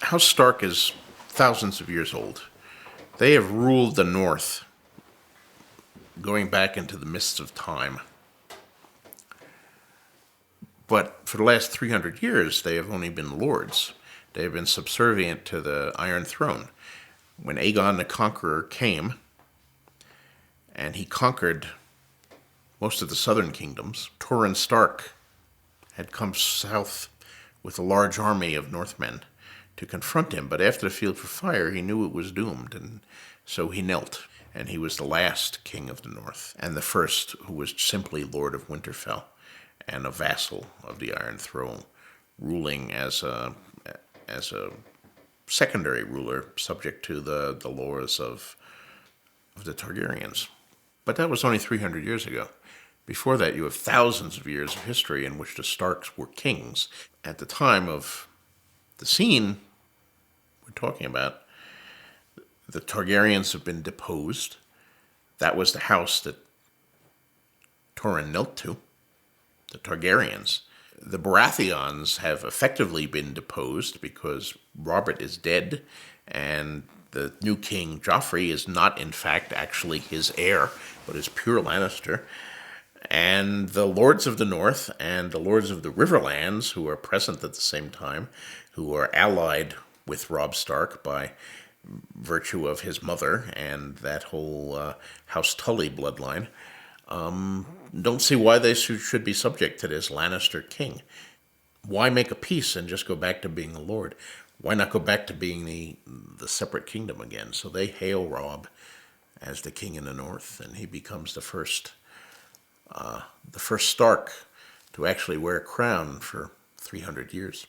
House Stark is thousands of years old. They have ruled the North going back into the mists of time. But for the last 300 years, they have only been lords. They have been subservient to the Iron Throne. When Aegon the Conqueror came, and he conquered most of the southern kingdoms, Torrhen Stark had come south with a large army of Northmen to confront him. But after the Field for Fire, he knew it was doomed, and so he knelt. And he was the last king of the North, and the first who was simply Lord of Winterfell and a vassal of the Iron Throne, ruling as a secondary ruler, subject to the laws of the Targaryens. But that was only 300 years ago. Before that, you have thousands of years of history in which the Starks were kings. At the time of the scene we're talking about, the Targaryens have been deposed. That was the house that Torrhen knelt to, the Targaryens. The Baratheons have effectively been deposed because Robert is dead, and the new king, Joffrey, is not in fact actually his heir, but is pure Lannister. And the Lords of the North and the Lords of the Riverlands, who are present at the same time, who are allied with Robb Stark by virtue of his mother and that whole House Tully bloodline, don't see why they should be subject to this Lannister king. Why make a peace and just go back to being a lord? Why not go back to being the separate kingdom again? So they hail Robb as the king in the North, and he becomes the first Stark to actually wear a crown for 300 years.